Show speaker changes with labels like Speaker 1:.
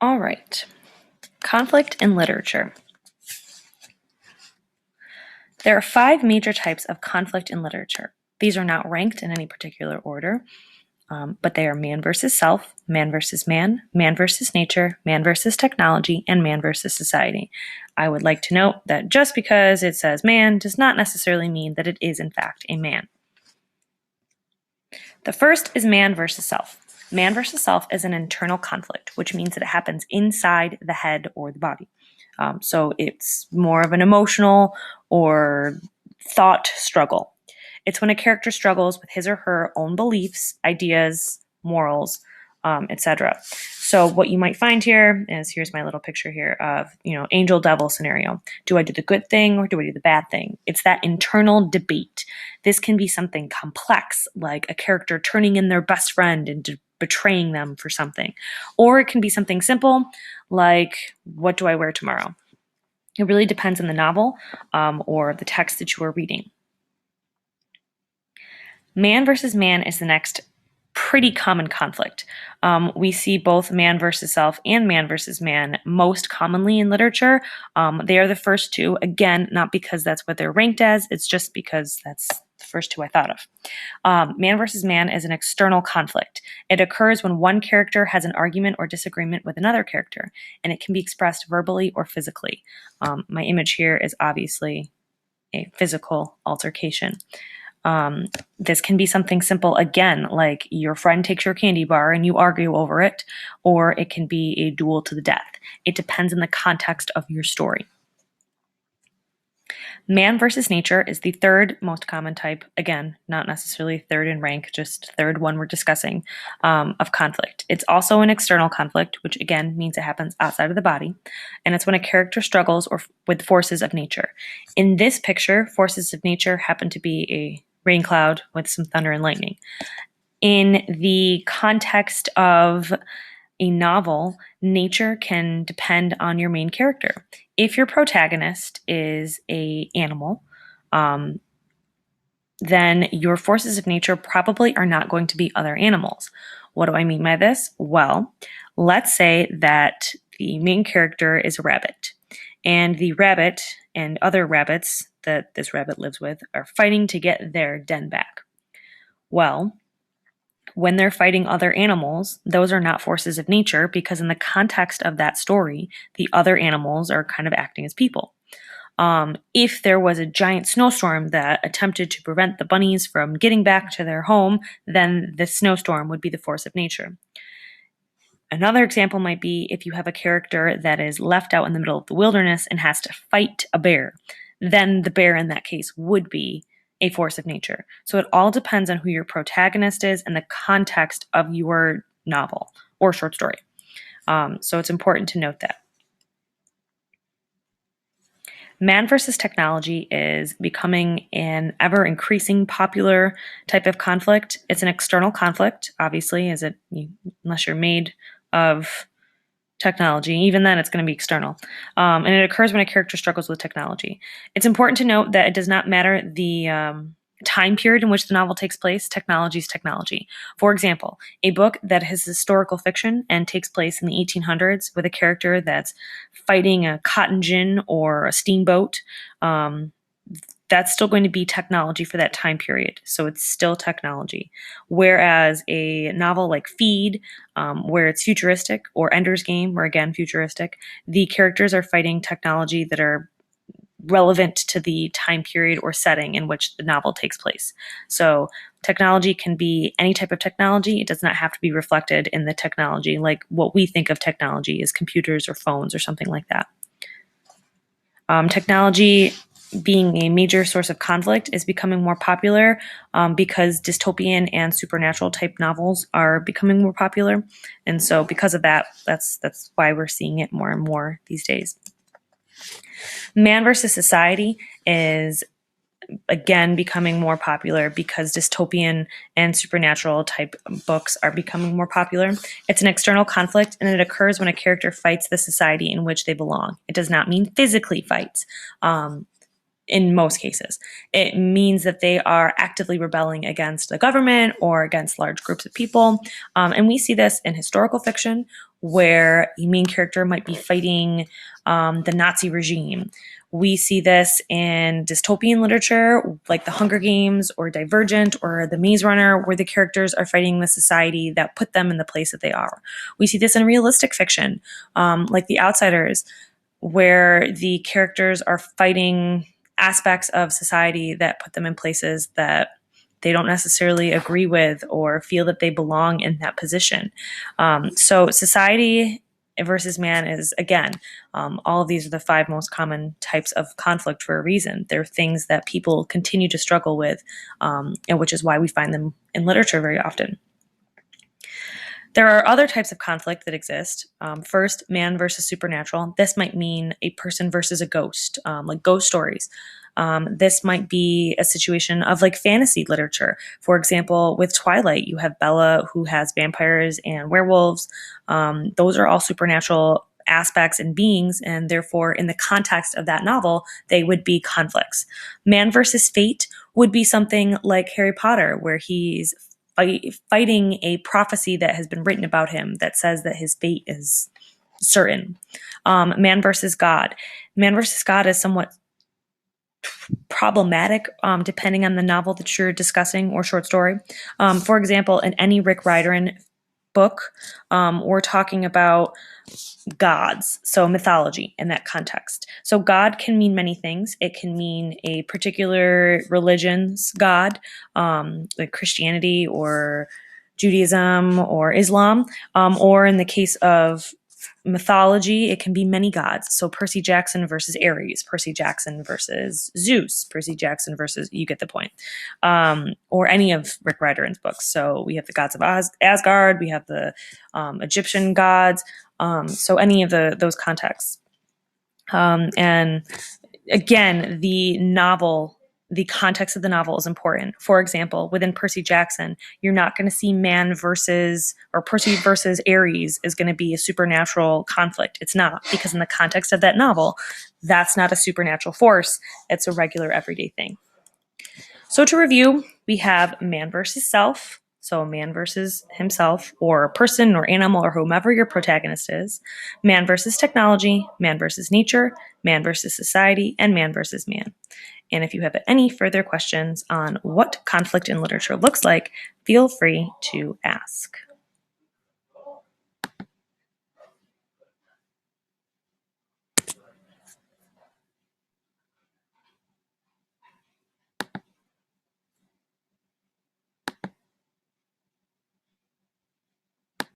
Speaker 1: All right, conflict in literature. There are 5 major types of conflict in literature. These are not ranked in any particular order, but they are man versus self, man versus man, man versus nature, man versus technology, and man versus society. I would like to note that just because it says man does not necessarily mean that it is in fact a man. The first is man versus self. Man versus self is an internal conflict, which means that it happens inside the head or the body. So it's more of an emotional or thought struggle. It's when a character struggles with his or her own beliefs, ideas, morals, etc. So what you might find here is, here's my little picture here of, angel devil scenario. Do I do the good thing or do I do the bad thing? It's that internal debate. This can be something complex, like a character turning in their best friend and betraying them for something. Or it can be something simple, like, what do I wear tomorrow? It really depends on the novel or the text that you are reading. Man versus man is the next pretty common conflict. We see both man versus self and man versus man most commonly in literature. They are the first two, again, not because that's what they're ranked as, it's just because that's the first two I thought of. Man versus man is an external conflict. It occurs when one character has an argument or disagreement with another character, and it can be expressed verbally or physically. My image here is obviously a physical altercation. This can be something simple, again, like your friend takes your candy bar and you argue over it, or it can be a duel to the death. It depends on the context of your story. Man versus nature is the third most common type, again, not necessarily third in rank, just third one we're discussing, of conflict. It's also an external conflict, which again means it happens outside of the body, and it's when a character struggles with forces of nature. In this picture, forces of nature happen to be a rain cloud with some thunder and lightning. In the context of a novel, nature can depend on your main character. If your protagonist is an animal, then your forces of nature probably are not going to be other animals. What do I mean by this? Well, let's say that the main character is a rabbit, and the rabbit and other rabbits that this rabbit lives with are fighting to get their den back. Well, when they're fighting other animals, those are not forces of nature, because in the context of that story, the other animals are kind of acting as people. If there was a giant snowstorm that attempted to prevent the bunnies from getting back to their home, then the snowstorm would be the force of nature. Another example might be if you have a character that is left out in the middle of the wilderness and has to fight a bear, then the bear in that case would be a force of nature. So it all depends on who your protagonist is and the context of your novel or short story. So it's important to note that. Man versus technology is becoming an ever-increasing popular type of conflict. It's an external conflict, obviously, unless you're made of technology. Even then, it's going to be external. And it occurs when a character struggles with technology. It's important to note that it does not matter the time period in which the novel takes place. Technology is technology. For example, a book that is historical fiction and takes place in the 1800s with a character that's fighting a cotton gin or a steamboat, that's still going to be technology for that time period. So it's still technology. Whereas a novel like Feed, where it's futuristic, or Ender's Game, where again, futuristic, the characters are fighting technology that are relevant to the time period or setting in which the novel takes place. So technology can be any type of technology. It does not have to be reflected in the technology, like what we think of technology as computers or phones or something like that. Technology being a major source of conflict is becoming more popular because dystopian and supernatural type novels are becoming more popular. And so because of that, that's why we're seeing it more and more these days. Man versus society is again becoming more popular because dystopian and supernatural type books are becoming more popular. It's an external conflict, and it occurs when a character fights the society in which they belong. It does not mean physically fights. in most cases. It means that they are actively rebelling against the government or against large groups of people. And we see this in historical fiction, where the main character might be fighting the Nazi regime. We see this in dystopian literature, like The Hunger Games or Divergent or The Maze Runner, where the characters are fighting the society that put them in the place that they are. We see this in realistic fiction, like The Outsiders, where the characters are fighting aspects of society that put them in places that they don't necessarily agree with or feel that they belong in that position. So society versus man is, again, all of these are the 5 most common types of conflict for a reason. They're things that people continue to struggle with, and which is why we find them in literature very often. There are other types of conflict that exist. First, man versus supernatural. This might mean a person versus a ghost, like ghost stories. This might be a situation of like fantasy literature. For example, with Twilight, you have Bella who has vampires and werewolves. Those are all supernatural aspects and beings, and therefore, in the context of that novel, they would be conflicts. Man versus fate would be something like Harry Potter, where he's fighting a prophecy that has been written about him that says that his fate is certain. Man versus God. Man versus God is somewhat problematic depending on the novel that you're discussing or short story. For example, in any Rick Riordan book, we're talking about gods, so mythology in that context. So God can mean many things. It can mean a particular religion's God, like Christianity or Judaism or Islam, or in the case of mythology, it can be many gods. So Percy Jackson versus Ares, Percy Jackson versus Zeus, Percy Jackson versus, you get the point. Or any of Rick Riordan's books. So we have the gods of Asgard, we have the Egyptian gods, so any of those contexts. And again, the context of the novel is important. For example, within Percy Jackson, you're not going to see man versus, or Percy versus Ares is going to be a supernatural conflict. It's not, because in the context of that novel, that's not a supernatural force. It's a regular everyday thing. So to review, we have man versus self. So man versus himself, or a person or animal or whomever your protagonist is. Man versus technology, man versus nature, man versus society, and man versus man. And if you have any further questions on what conflict in literature looks like, feel free to ask.